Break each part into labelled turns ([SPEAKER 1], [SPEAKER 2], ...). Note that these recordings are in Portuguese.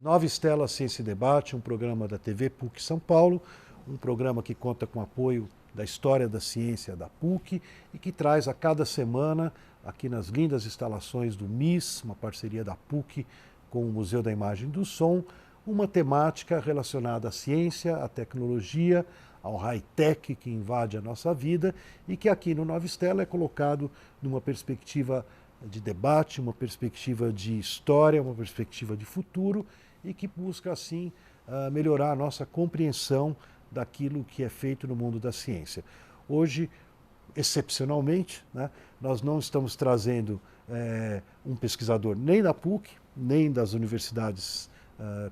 [SPEAKER 1] Nova Estela Ciência e Debate, um programa da TV PUC São Paulo, um programa que conta com apoio da história da ciência da PUC e que traz a cada semana, aqui nas lindas instalações do MIS, uma parceria da PUC com o Museu da Imagem e do Som, uma temática relacionada à ciência, à tecnologia, ao high-tech que invade a nossa vida e que aqui no Nova Estela é colocado numa perspectiva de debate, uma perspectiva de história, uma perspectiva de futuro e que busca, assim, melhorar a nossa compreensão daquilo que é feito no mundo da ciência. Hoje, excepcionalmente, né, nós não estamos trazendo um pesquisador nem da PUC, nem das universidades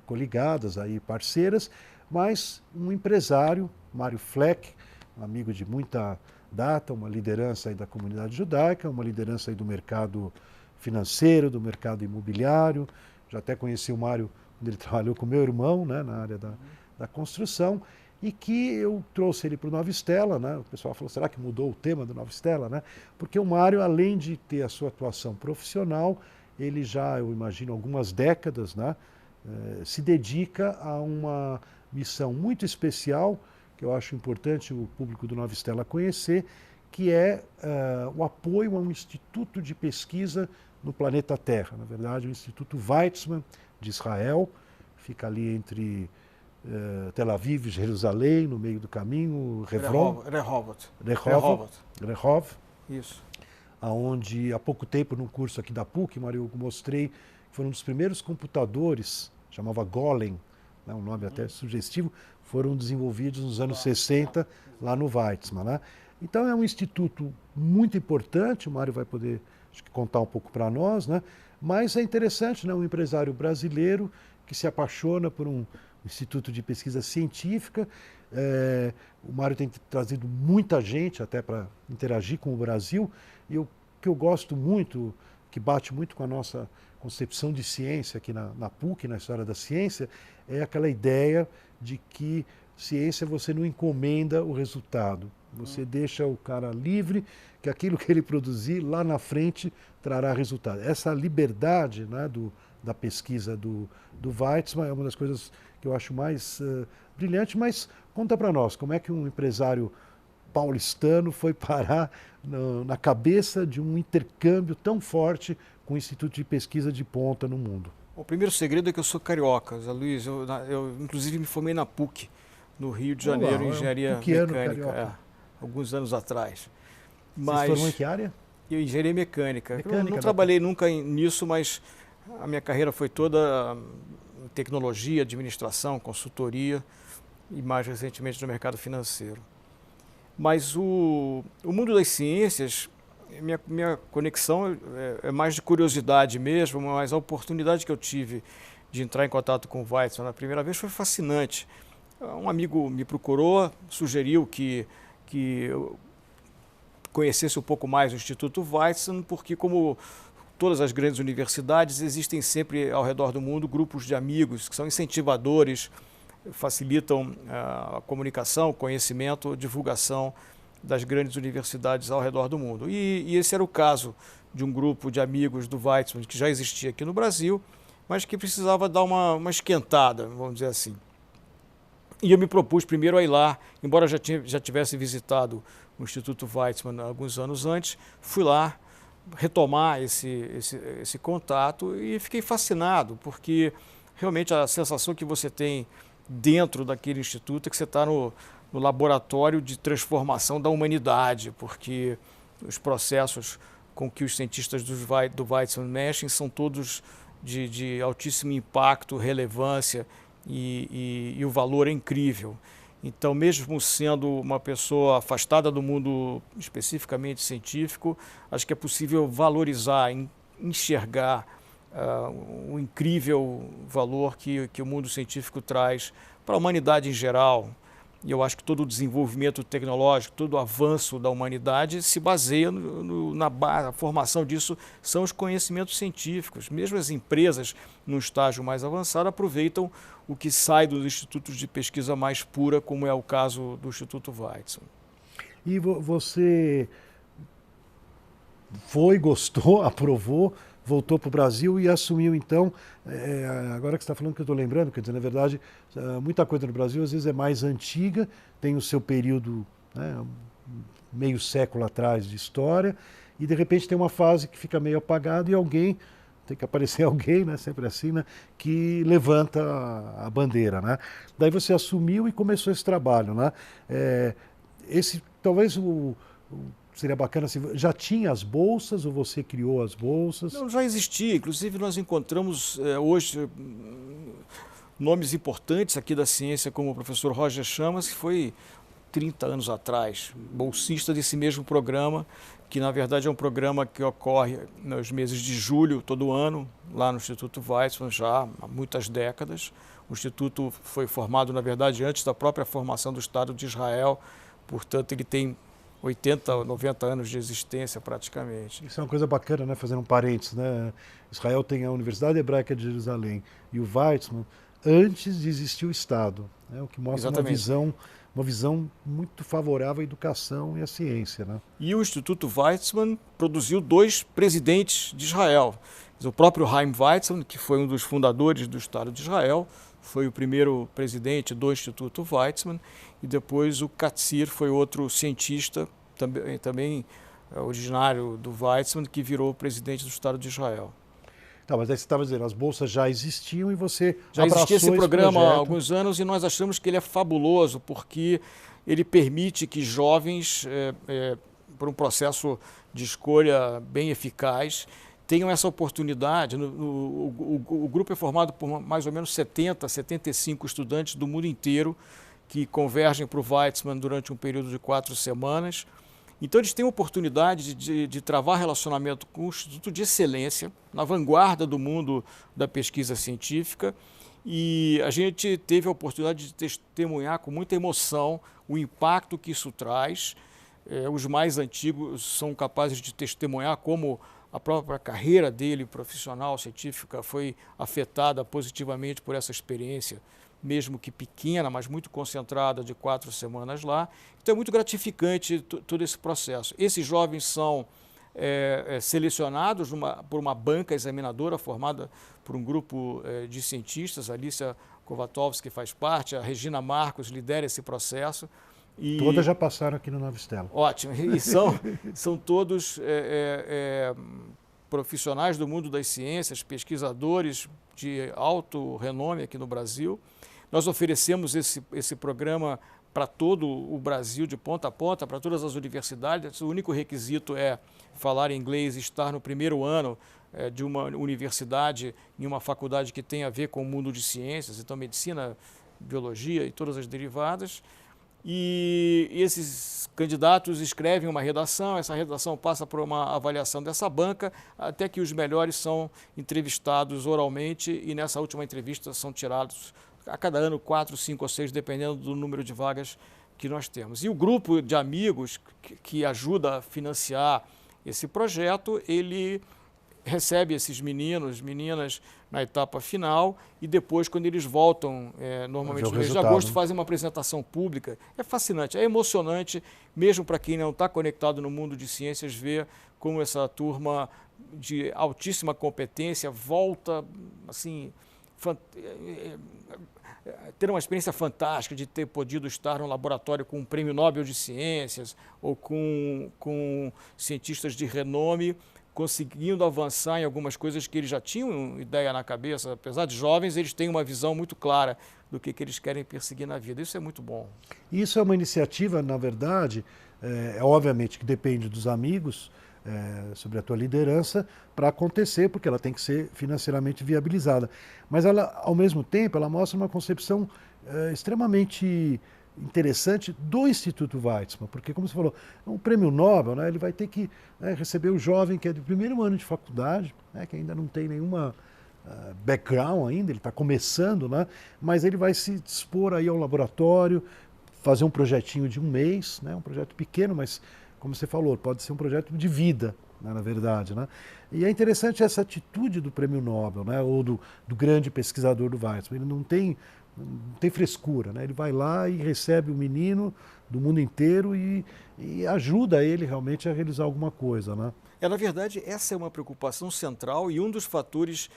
[SPEAKER 1] coligadas, aí, parceiras, mas um empresário, Mário Fleck, um amigo de muita data, uma liderança aí da comunidade judaica, uma liderança aí do mercado financeiro, do mercado imobiliário. Já até conheci o Mário quando ele trabalhou com meu irmão, né, na área da construção, e que eu trouxe ele para o Nova Estela, né? O pessoal falou, será que mudou o tema do Nova Estela, né? Porque o Mário, além de ter a sua atuação profissional, ele já, eu imagino, algumas décadas, né, se dedica a uma missão muito especial, que eu acho importante o público do Nova Estela conhecer, que é o apoio a um instituto de pesquisa no planeta Terra. Na verdade, o Instituto Weizmann de Israel, fica ali entre Tel Aviv e Jerusalém, no meio do caminho, Rehov.
[SPEAKER 2] Isso.
[SPEAKER 1] Onde há pouco tempo, num curso aqui da PUC, Mário, eu mostrei que foi um dos primeiros computadores, chamava Golem, né, um nome até sugestivo, foram desenvolvidos nos anos 60 lá no Weizmann, né? Então é um instituto muito importante, o Mário vai poder acho que contar um pouco para nós, né? Mas é interessante, né, um empresário brasileiro que se apaixona por um instituto de pesquisa científica. O Mário tem trazido muita gente até para interagir com o Brasil, e o que eu gosto muito, que bate muito com a nossa concepção de ciência aqui na PUC, na história da ciência, é aquela ideia de que ciência você não encomenda o resultado, você deixa o cara livre, que aquilo que ele produzir lá na frente trará resultado. Essa liberdade, né, da pesquisa do Weizmann é uma das coisas que eu acho mais brilhante, mas conta para nós, como é que um empresário paulistano foi parar na cabeça de um intercâmbio tão forte com o Instituto de Pesquisa de ponta no mundo?
[SPEAKER 2] O primeiro segredo é que eu sou carioca, Zé Luiz. Eu inclusive me formei na PUC, no Rio de Janeiro, em engenharia mecânica, alguns anos atrás.
[SPEAKER 1] Você se formou em que área?
[SPEAKER 2] Eu engenharia mecânica. Eu não trabalhei nunca nisso, mas a minha carreira foi toda em tecnologia, administração, consultoria e mais recentemente no mercado financeiro. Mas o mundo das ciências, minha conexão é mais de curiosidade mesmo, mas a oportunidade que eu tive de entrar em contato com o Weizmann na primeira vez foi fascinante. Um amigo me procurou, sugeriu que eu conhecesse um pouco mais o Instituto Weizmann, porque como todas as grandes universidades, existem sempre ao redor do mundo grupos de amigos que são incentivadores, facilitam a comunicação, conhecimento, divulgação das grandes universidades ao redor do mundo. E esse era o caso de um grupo de amigos do Weizmann, que já existia aqui no Brasil, mas que precisava dar uma esquentada, vamos dizer assim. E eu me propus primeiro a ir lá, embora já tivesse visitado o Instituto Weizmann alguns anos antes, fui lá retomar esse contato e fiquei fascinado, porque realmente a sensação que você tem dentro daquele instituto é que você está no laboratório de transformação da humanidade, porque os processos com que os cientistas do Weizmann mexem são todos de altíssimo impacto, relevância e o valor é incrível. Então, mesmo sendo uma pessoa afastada do mundo especificamente científico, acho que é possível valorizar, enxergar o incrível valor que o mundo científico traz para a humanidade em geral. E eu acho que todo o desenvolvimento tecnológico, todo o avanço da humanidade se baseia na formação disso, são os conhecimentos científicos. Mesmo as empresas, num estágio mais avançado, aproveitam o que sai dos institutos de pesquisa mais pura, como é o caso do Instituto Weizmann.
[SPEAKER 1] E você gostou, aprovou, voltou para o Brasil e assumiu então, agora que você está falando que eu estou lembrando, quer dizer, na verdade, muita coisa no Brasil às vezes é mais antiga, tem o seu período, né, meio século atrás de história, e de repente tem uma fase que fica meio apagada e alguém, tem que aparecer alguém, né, sempre assim, né, que levanta a bandeira, né? Daí você assumiu e começou esse trabalho, né? Talvez seria bacana assim, já tinha as bolsas ou você criou as bolsas?
[SPEAKER 2] Não, já existia, inclusive nós encontramos hoje nomes importantes aqui da ciência, como o professor Roger Chamas, que foi 30 anos atrás, bolsista desse mesmo programa, que na verdade é um programa que ocorre nos meses de julho todo ano, lá no Instituto Weizmann, já há muitas décadas. O Instituto foi formado, na verdade, antes da própria formação do Estado de Israel, portanto ele tem 80, 90 anos de existência praticamente.
[SPEAKER 1] Isso é uma coisa bacana, né? Fazendo um parênteses, né? Israel tem a Universidade Hebraica de Jerusalém e o Weizmann antes de existir o Estado, né? O que mostra uma visão muito favorável à educação e à ciência, né?
[SPEAKER 2] E o Instituto Weizmann produziu 2 presidentes de Israel. O próprio Chaim Weizmann, que foi um dos fundadores do Estado de Israel, foi o primeiro presidente do Instituto Weizmann, e depois o Katzir foi outro cientista, também originário do Weizmann, que virou presidente do Estado de Israel.
[SPEAKER 1] Tá, mas aí você estava dizendo, as bolsas já existiam e você
[SPEAKER 2] já existia esse programa há alguns anos e nós achamos que ele é fabuloso porque ele permite que jovens, por um processo de escolha bem eficaz, tenham essa oportunidade. O grupo é formado por mais ou menos 70, 75 estudantes do mundo inteiro que convergem para o Weizmann durante um período de 4 semanas. Então eles têm a oportunidade de travar relacionamento com um instituto de excelência, na vanguarda do mundo da pesquisa científica, e a gente teve a oportunidade de testemunhar com muita emoção o impacto que isso traz. Os mais antigos são capazes de testemunhar como a própria carreira dele, profissional, científica, foi afetada positivamente por essa experiência, mesmo que pequena, mas muito concentrada, de 4 semanas lá. Então é muito gratificante todo esse processo. Esses jovens são selecionados por uma banca examinadora formada por um grupo de cientistas, a Alicia Kovatovsky faz parte, a Regina Marcos lidera esse processo.
[SPEAKER 1] Todas já passaram aqui no Nova Estela.
[SPEAKER 2] Ótimo, e são todos profissionais do mundo das ciências, pesquisadores de alto renome aqui no Brasil. Nós oferecemos esse programa para todo o Brasil, de ponta a ponta, para todas as universidades. O único requisito é falar inglês e estar no primeiro ano de uma universidade, em uma faculdade que tem a ver com o mundo de ciências, então medicina, biologia e todas as derivadas. E esses candidatos escrevem uma redação, essa redação passa por uma avaliação dessa banca, até que os melhores são entrevistados oralmente e nessa última entrevista são tirados a cada ano 4, 5 ou 6, dependendo do número de vagas que nós temos. E o grupo de amigos que ajuda a financiar esse projeto, ele recebe esses meninos, meninas na etapa final e depois, quando eles voltam, normalmente no mês de agosto, fazem uma apresentação pública. É fascinante, é emocionante, mesmo para quem não está conectado no mundo de ciências, ver como essa turma de altíssima competência volta, assim, ter uma experiência fantástica de ter podido estar no laboratório com um prêmio Nobel de Ciências ou com cientistas de renome, conseguindo avançar em algumas coisas que eles já tinham ideia na cabeça. Apesar de jovens, eles têm uma visão muito clara do que eles querem perseguir na vida. Isso é muito bom.
[SPEAKER 1] Isso é uma iniciativa, na verdade, obviamente que depende dos amigos, sobre a tua liderança, para acontecer, porque ela tem que ser financeiramente viabilizada. Mas ela, ao mesmo tempo, ela mostra uma concepção extremamente interessante do Instituto Weizmann, porque, como você falou, um prêmio Nobel, né, ele vai ter que receber o jovem que é do primeiro ano de faculdade, né, que ainda não tem nenhuma background ainda, ele está começando, né, mas ele vai se dispor aí ao laboratório, fazer um projetinho de 1 mês, né, um projeto pequeno, mas, como você falou, pode ser um projeto de vida, né, na verdade, né? E é interessante essa atitude do prêmio Nobel, né, ou do grande pesquisador do Weizmann. Ele não tem frescura, né? Ele vai lá e recebe o menino do mundo inteiro e ajuda ele realmente a realizar alguma coisa, né?
[SPEAKER 2] Na verdade, essa é uma preocupação central e um dos fatores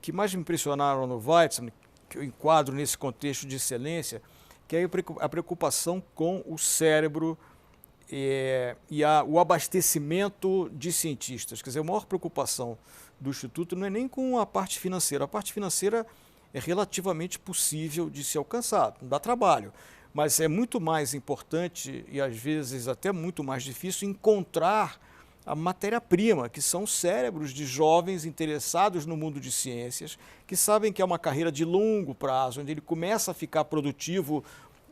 [SPEAKER 2] que mais me impressionaram no Weitzman, que eu enquadro nesse contexto de excelência, que é a preocupação com o cérebro o abastecimento de cientistas. Quer dizer, a maior preocupação do Instituto não é nem com a parte financeira. A parte financeira é relativamente possível de se alcançar, não dá trabalho. Mas é muito mais importante e, às vezes, até muito mais difícil encontrar a matéria-prima, que são cérebros de jovens interessados no mundo de ciências, que sabem que é uma carreira de longo prazo, onde ele começa a ficar produtivo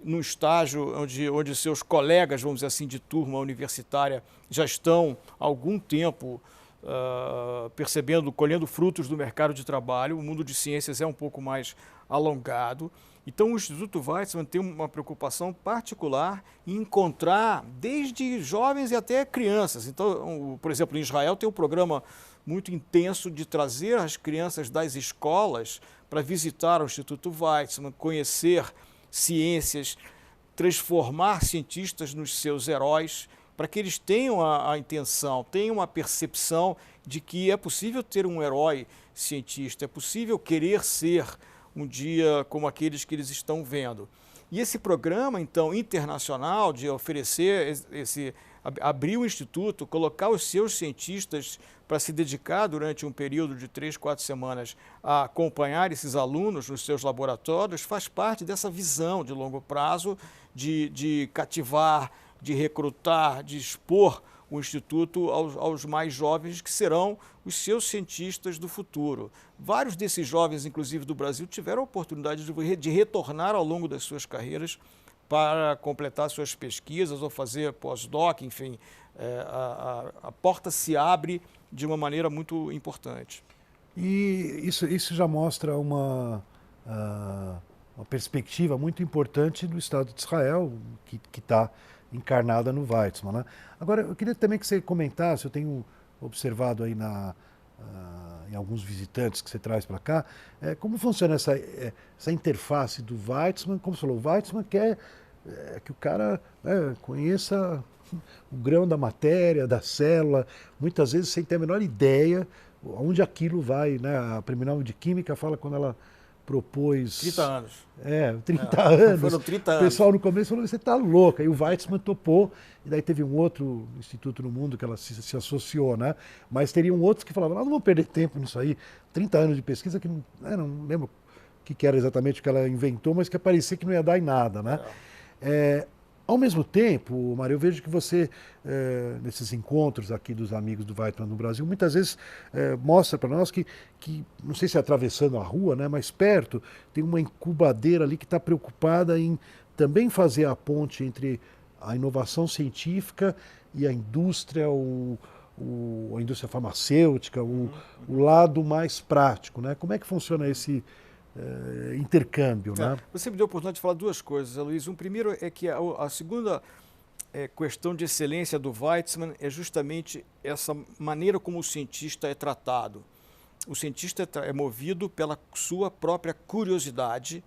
[SPEAKER 2] no estágio onde seus colegas, vamos dizer assim, de turma universitária já estão há algum tempo colhendo frutos do mercado de trabalho. O mundo de ciências é um pouco mais alongado. Então, o Instituto Weitzman tem uma preocupação particular em encontrar desde jovens e até crianças. Então, por exemplo, em Israel tem um programa muito intenso de trazer as crianças das escolas para visitar o Instituto Weitzman, conhecer ciências, transformar cientistas nos seus heróis, para que eles tenham a intenção, tenham a percepção de que é possível ter um herói cientista, é possível querer ser um dia como aqueles que eles estão vendo. E esse programa, então, internacional de oferecer abrir o Instituto, colocar os seus cientistas para se dedicar durante um período de 3, 4 semanas a acompanhar esses alunos nos seus laboratórios, faz parte dessa visão de longo prazo de cativar, de recrutar, de expor o Instituto aos mais jovens, que serão os seus cientistas do futuro. Vários desses jovens, inclusive do Brasil, tiveram a oportunidade de retornar ao longo das suas carreiras para completar suas pesquisas ou fazer pós-doc, enfim. A porta se abre de uma maneira muito importante.
[SPEAKER 1] E isso já mostra uma perspectiva muito importante do Estado de Israel, que está encarnada no Weitzman, né? Agora, eu queria também que você comentasse, eu tenho observado aí em alguns visitantes que você traz para cá, como funciona essa interface do Weitzman. Como você falou, o Weitzman quer que o cara conheça o grão da matéria, da célula, muitas vezes sem ter a menor ideia onde aquilo vai, né? A Primeira de Química fala quando ela propôs...
[SPEAKER 2] 30 anos.
[SPEAKER 1] 30 anos.
[SPEAKER 2] Foram 30 anos.
[SPEAKER 1] O pessoal no começo falou, você está louca. E o Weitzman topou, e daí teve um outro instituto no mundo que ela se associou, né? Mas teriam outros que falavam, não vamos perder tempo nisso aí. 30 anos de pesquisa que não lembro o que era exatamente o que ela inventou, mas que parecia que não ia dar em nada, né? Ao mesmo tempo, Mário, eu vejo que você, nesses encontros aqui dos amigos do Weitzman no Brasil, muitas vezes mostra para nós que, não sei se é atravessando a rua, né, mas perto, tem uma incubadeira ali que está preocupada em também fazer a ponte entre a inovação científica e a indústria, a indústria farmacêutica, o lado mais prático, né? Como é que funciona esse intercâmbio, né?
[SPEAKER 2] Você me deu a oportunidade de falar duas coisas, Luiz. Um primeiro é que a segunda questão de excelência do Weitzman é justamente essa maneira como o cientista é tratado. O cientista é movido pela sua própria curiosidade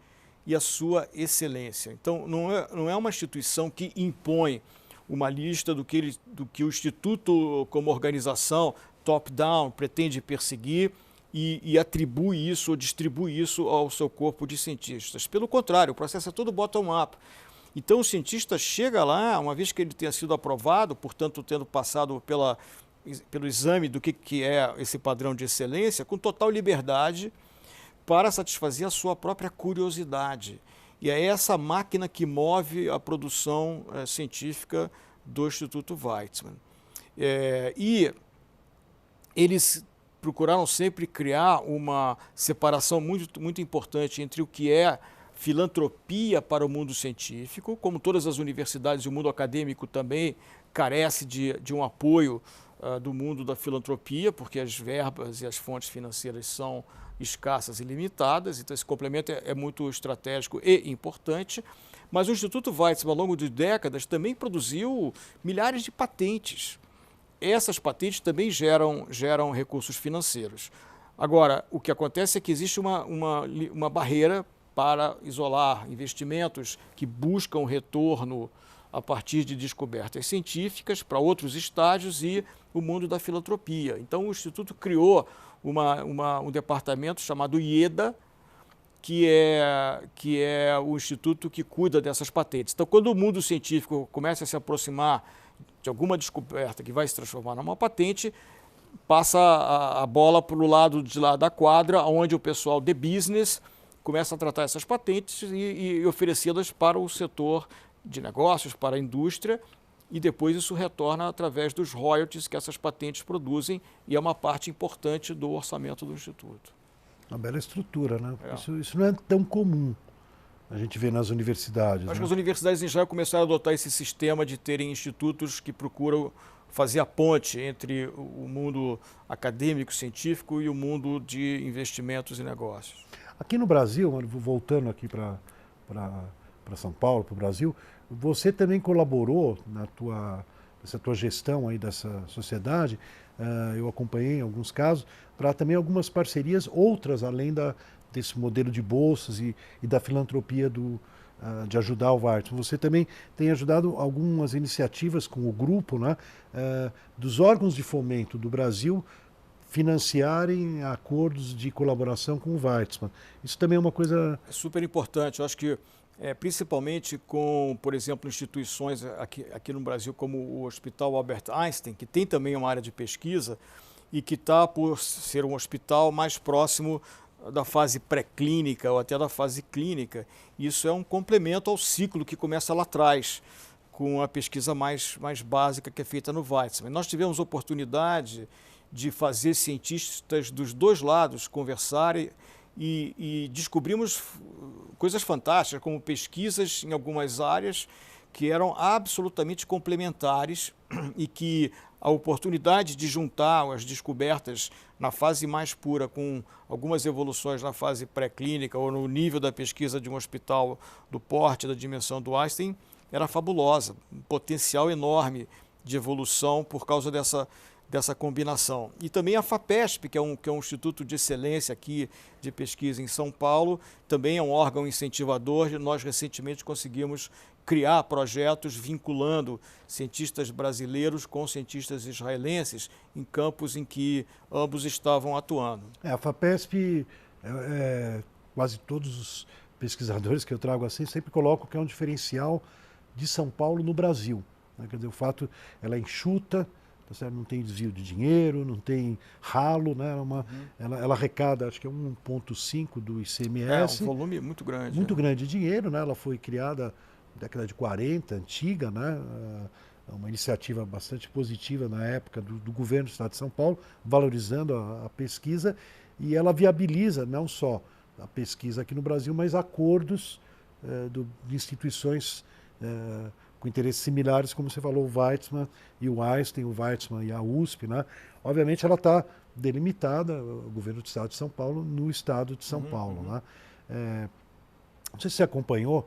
[SPEAKER 2] e a sua excelência. Então, não é uma instituição que impõe uma lista do que o Instituto, como organização, top-down, pretende perseguir, e atribui isso ou distribui isso ao seu corpo de cientistas. Pelo contrário, o processo é todo bottom-up. Então, o cientista chega lá, uma vez que ele tenha sido aprovado, portanto, tendo passado pelo exame do que é esse padrão de excelência, com total liberdade para satisfazer a sua própria curiosidade. E é essa máquina que move a produção científica do Instituto Weitzman. E eles procuraram sempre criar uma separação muito, muito importante entre o que é filantropia para o mundo científico, como todas as universidades e o mundo acadêmico também carece de um apoio do mundo da filantropia, porque as verbas e as fontes financeiras são escassas e limitadas, então esse complemento é muito estratégico e importante. Mas o Instituto Weitzman, ao longo de décadas, também produziu milhares de patentes. Essas patentes também geram recursos financeiros. Agora, o que acontece é que existe uma barreira para isolar investimentos que buscam retorno a partir de descobertas científicas para outros estágios e o mundo da filantropia. Então, o Instituto criou um departamento chamado IEDA, que é o instituto que cuida dessas patentes. Então, quando o mundo científico começa a se aproximar de alguma descoberta que vai se transformar numa patente, passa a bola para o lado de lá da quadra, onde o pessoal de business começa a tratar essas patentes e oferecê-las para o setor de negócios, para a indústria, e depois isso retorna através dos royalties que essas patentes produzem, e é uma parte importante do orçamento do Instituto.
[SPEAKER 1] Uma bela estrutura, né?
[SPEAKER 2] É.
[SPEAKER 1] Isso não é tão comum a gente vê nas universidades.
[SPEAKER 2] Acho
[SPEAKER 1] né?
[SPEAKER 2] que as universidades em Israel começaram a adotar esse sistema de terem institutos que procuram fazer a ponte entre o mundo acadêmico, científico e o mundo de investimentos e negócios.
[SPEAKER 1] Aqui no Brasil, voltando aqui para São Paulo, para o Brasil, você também colaborou nessa tua gestão aí dessa sociedade, eu acompanhei em alguns casos, para também algumas parcerias, outras além desse modelo de bolsas e da filantropia de ajudar o Weizmann. Você também tem ajudado algumas iniciativas com o grupo, né, dos órgãos de fomento do Brasil financiarem acordos de colaboração com o Weizmann. Isso também é uma coisa...
[SPEAKER 2] É super importante. Eu acho que, principalmente com, por exemplo, instituições aqui no Brasil, como o Hospital Albert Einstein, que tem também uma área de pesquisa e que está por ser um hospital mais próximo da fase pré-clínica ou até da fase clínica. Isso é um complemento ao ciclo que começa lá atrás, com a pesquisa mais básica que é feita no Weizmann. Nós tivemos oportunidade de fazer cientistas dos dois lados conversarem e descobrimos coisas fantásticas, como pesquisas em algumas áreas que eram absolutamente complementares e que a oportunidade de juntar as descobertas na fase mais pura com algumas evoluções na fase pré-clínica ou no nível da pesquisa de um hospital do porte, da dimensão do Einstein, era fabulosa, um potencial enorme de evolução por causa dessa combinação. E também a FAPESP, que é um instituto de excelência aqui de pesquisa em São Paulo, também é um órgão incentivador. Nós recentemente conseguimos criar projetos vinculando cientistas brasileiros com cientistas israelenses em campos em que ambos estavam atuando.
[SPEAKER 1] A FAPESP, quase todos os pesquisadores que eu trago assim sempre colocam que é um diferencial de São Paulo no Brasil. Né? Quer dizer, o fato, ela é enxuta, tá certo? Não tem desvio de dinheiro, não tem ralo, né? Ela arrecada, acho que é 1,5 do ICMS.
[SPEAKER 2] É um volume muito grande.
[SPEAKER 1] Muito grande de dinheiro, né? Ela foi criada na década de 40, antiga, né? Uma iniciativa bastante positiva na época do governo do Estado de São Paulo, valorizando a pesquisa, e ela viabiliza não só a pesquisa aqui no Brasil, mas acordos de instituições com interesses similares, como você falou, o Weizmann e o Einstein, o Weizmann e a USP, né? Obviamente ela está delimitada, o governo do Estado de São Paulo, no Estado de São Paulo. Né? Não sei se você acompanhou,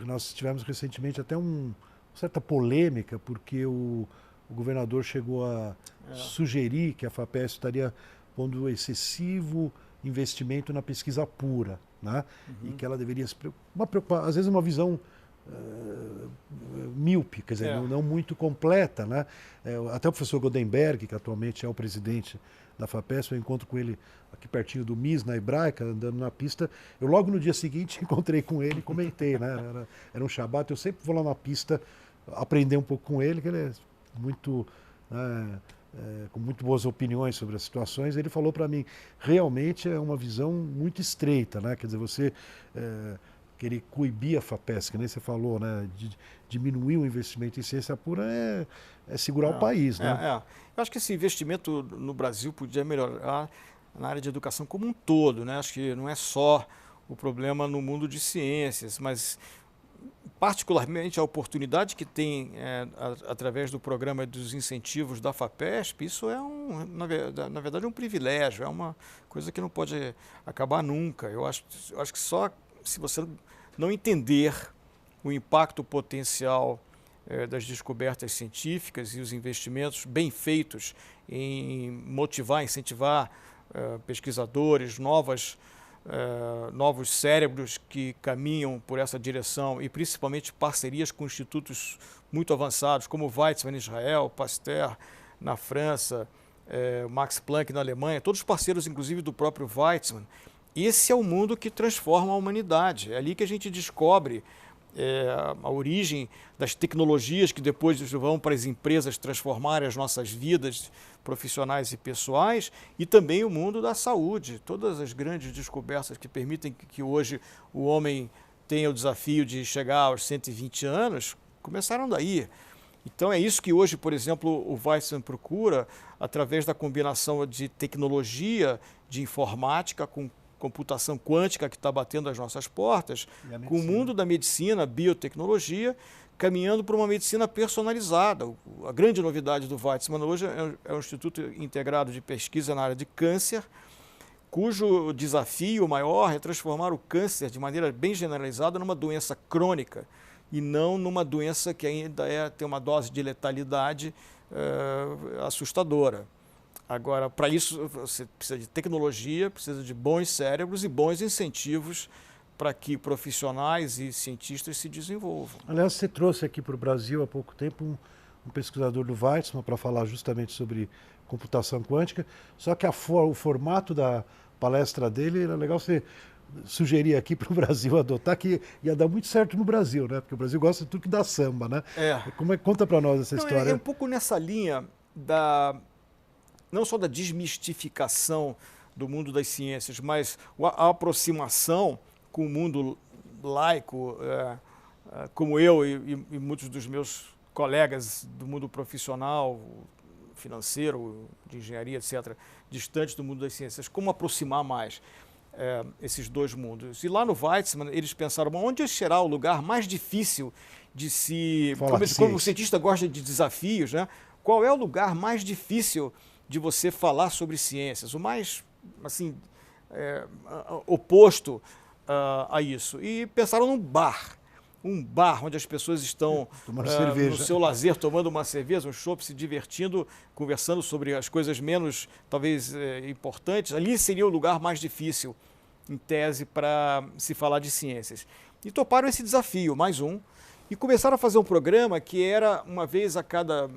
[SPEAKER 1] nós tivemos recentemente até uma certa polêmica, porque o governador chegou a sugerir que a FAPESP estaria pondo excessivo investimento na pesquisa pura, né? E que ela deveria se preocupar, às vezes uma visão míope, quer dizer, não muito completa, né? Até o professor Goldenberg, que atualmente é o presidente da FAPESP, eu encontro com ele aqui pertinho do MIS, na Hebraica, andando na pista. Eu logo no dia seguinte encontrei com ele e comentei, né? Era um Shabat, eu sempre vou lá na pista aprender um pouco com ele, que ele é muito... com muito boas opiniões sobre as situações. Ele falou para mim, realmente é uma visão muito estreita, né? Quer dizer, você querer coibir a FAPESP, que nem você falou, né? Diminuir o investimento em ciência pura é segurar o país, né?
[SPEAKER 2] Eu acho que esse investimento no Brasil podia melhorar na área de educação como um todo, né? Acho que não é só o problema no mundo de ciências, mas particularmente a oportunidade que tem através do programa dos incentivos da FAPESP, isso é na verdade um privilégio, é uma coisa que não pode acabar nunca. Eu acho que só se você não entender o impacto potencial das descobertas científicas e os investimentos bem feitos em motivar, incentivar pesquisadores, novas novos cérebros que caminham por essa direção e principalmente parcerias com institutos muito avançados, como o Weizmann em Israel, Pasteur na França, Max Planck na Alemanha, todos parceiros inclusive do próprio Weizmann. Esse é o mundo que transforma a humanidade, é ali que a gente descobre a origem das tecnologias que depois vão para as empresas transformarem as nossas vidas profissionais e pessoais, e também o mundo da saúde, todas as grandes descobertas que permitem que hoje o homem tenha o desafio de chegar aos 120 anos, começaram daí. Então é isso que hoje, por exemplo, o Weizmann procura, através da combinação de tecnologia, de informática com computação quântica que está batendo as nossas portas, com o mundo da medicina, biotecnologia, caminhando para uma medicina personalizada. A grande novidade do Weizmann hoje é um Instituto Integrado de Pesquisa na área de câncer, cujo desafio maior é transformar o câncer de maneira bem generalizada numa doença crônica e não numa doença que ainda tem uma dose de letalidade assustadora. Agora, para isso, você precisa de tecnologia, precisa de bons cérebros e bons incentivos para que profissionais e cientistas se desenvolvam.
[SPEAKER 1] Aliás, você trouxe aqui para o Brasil há pouco tempo um pesquisador do Weizmann para falar justamente sobre computação quântica, só que o formato da palestra dele era legal você sugerir aqui para o Brasil adotar, que ia dar muito certo no Brasil, né? Porque o Brasil gosta de tudo que dá samba, né? Conta para nós essa história.
[SPEAKER 2] É um pouco nessa linha não só da desmistificação do mundo das ciências, mas a aproximação com o mundo laico, como eu e muitos dos meus colegas do mundo profissional, financeiro, de engenharia, etc., distantes do mundo das ciências, como aproximar mais esses dois mundos. E lá no Weizmann, eles pensaram, onde será o lugar mais difícil de se... Como o cientista gosta de desafios, né? Qual é o lugar mais difícil de você falar sobre ciências, o mais assim, oposto a isso. E pensaram num bar onde as pessoas estão no seu lazer, tomando uma cerveja, um chopp, se divertindo, conversando sobre as coisas menos, talvez, importantes. Ali seria o lugar mais difícil, em tese, para se falar de ciências. E toparam esse desafio, mais um, e começaram a fazer um programa que era, uma vez a cada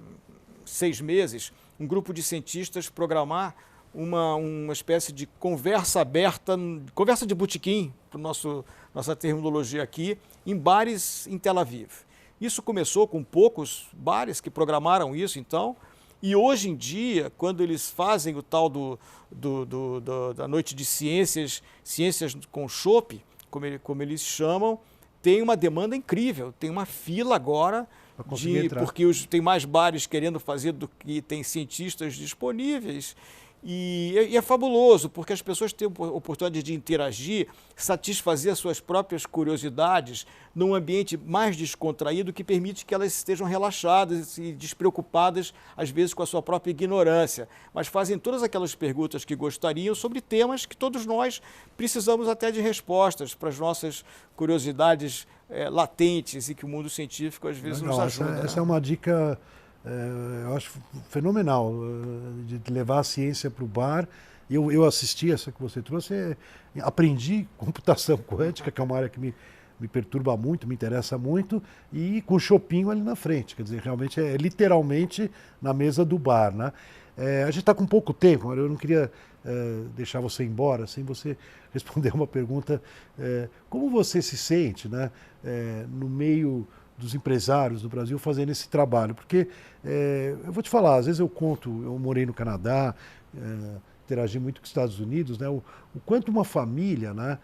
[SPEAKER 2] 6 meses, um grupo de cientistas programar uma espécie de conversa aberta, conversa de botequim, para nossa terminologia aqui, em bares em Tel Aviv. Isso começou com poucos bares que programaram isso, então, e hoje em dia, quando eles fazem o tal da noite de ciências com chopp, como eles chamam, tem uma demanda incrível, tem uma fila agora, porque tem mais bares querendo fazer do que tem cientistas disponíveis. E é fabuloso, porque as pessoas têm a oportunidade de interagir, satisfazer as suas próprias curiosidades num ambiente mais descontraído que permite que elas estejam relaxadas e despreocupadas, às vezes, com a sua própria ignorância. Mas fazem todas aquelas perguntas que gostariam sobre temas que todos nós precisamos até de respostas para as nossas curiosidades latentes e que o mundo científico, às vezes, nos ajuda.
[SPEAKER 1] Essa é uma dica... eu acho fenomenal, de levar a ciência para o bar. Eu assisti essa que você trouxe, aprendi computação quântica, que é uma área que me perturba muito, me interessa muito, e com o chopinho ali na frente, quer dizer, realmente é literalmente na mesa do bar, né? A gente está com pouco tempo, eu não queria deixar você embora sem você responder uma pergunta. Como você se sente, né, no meio dos empresários do Brasil fazendo esse trabalho? Porque eu vou te falar, às vezes eu morei no Canadá, interagi muito com os Estados Unidos, né, o quanto uma família, né,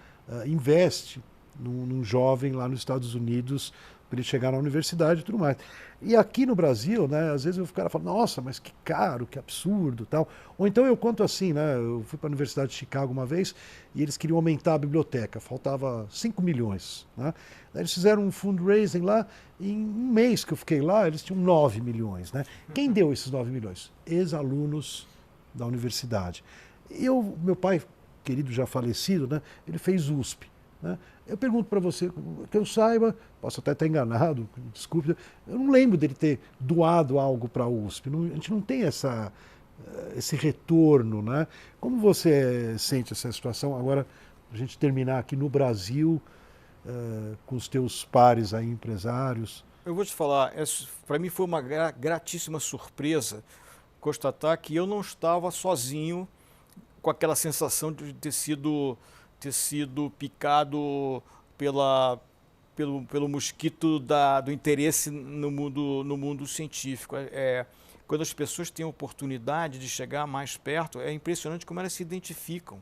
[SPEAKER 1] investe num jovem lá nos Estados Unidos para ele chegar na universidade e tudo mais. E aqui no Brasil, né, às vezes o cara fala, nossa, mas que caro, que absurdo, tal. Ou então eu conto assim, né, eu fui para a Universidade de Chicago uma vez e eles queriam aumentar a biblioteca, faltava 5 milhões. Né? Daí eles fizeram um fundraising lá, e em um mês que eu fiquei lá, eles tinham 9 milhões. Né? Quem deu esses 9 milhões? Ex-alunos da universidade. Meu pai, querido já falecido, né, ele fez USP. Né? Eu pergunto para você, que eu saiba, posso até estar enganado, desculpe, eu não lembro dele ter doado algo para a USP, a gente não tem esse retorno, né? Como você sente essa situação agora a gente terminar aqui no Brasil, com os teus pares aí, empresários?
[SPEAKER 2] Eu vou te falar, para mim foi uma gratíssima surpresa constatar que eu não estava sozinho com aquela sensação de ter sido picado pelo mosquito do interesse no mundo científico. Quando as pessoas têm a oportunidade de chegar mais perto, é impressionante como elas se identificam.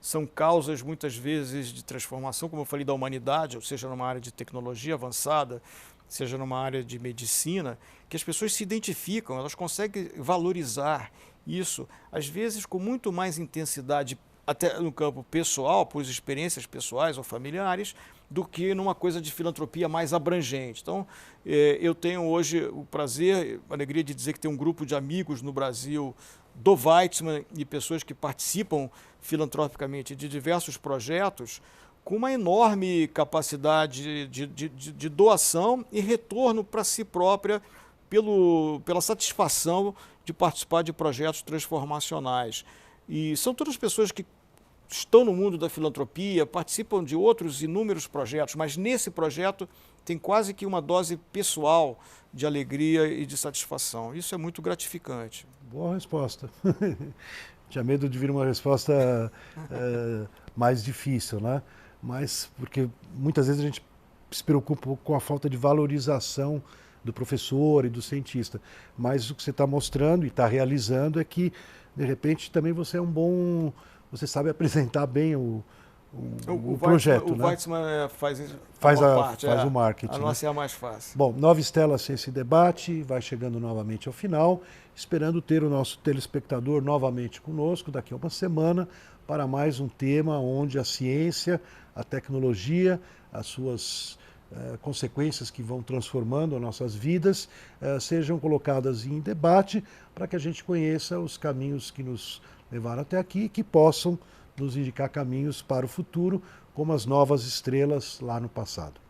[SPEAKER 2] São causas, muitas vezes, de transformação, como eu falei, da humanidade, ou seja, numa área de tecnologia avançada, seja numa área de medicina, que as pessoas se identificam, elas conseguem valorizar isso, às vezes com muito mais intensidade, até no campo pessoal, por experiências pessoais ou familiares, do que numa coisa de filantropia mais abrangente. Então, eu tenho hoje o prazer, a alegria de dizer que tem um grupo de amigos no Brasil do Weizmann e pessoas que participam filantropicamente de diversos projetos, com uma enorme capacidade de doação e retorno para si própria pela satisfação de participar de projetos transformacionais. E são todas pessoas que estão no mundo da filantropia, participam de outros inúmeros projetos, mas nesse projeto tem quase que uma dose pessoal de alegria e de satisfação. Isso é muito gratificante.
[SPEAKER 1] Boa resposta. Tinha medo de vir uma resposta mais difícil, né? Mas porque muitas vezes a gente se preocupa com a falta de valorização do professor e do cientista. Mas o que você está mostrando e está realizando é que, de repente, também você é um bom... Você sabe apresentar bem o projeto, né?
[SPEAKER 2] O Weizmann faz parte.
[SPEAKER 1] Faz o marketing.
[SPEAKER 2] A nossa é a mais fácil.
[SPEAKER 1] Bom, Nova Estela Ciência e Debate vai chegando novamente ao final, esperando ter o nosso telespectador novamente conosco daqui a uma semana para mais um tema onde a ciência, a tecnologia, as suas consequências que vão transformando as nossas vidas sejam colocadas em debate para que a gente conheça os caminhos que nos levaram até aqui e que possam nos indicar caminhos para o futuro, como as novas estrelas lá no passado.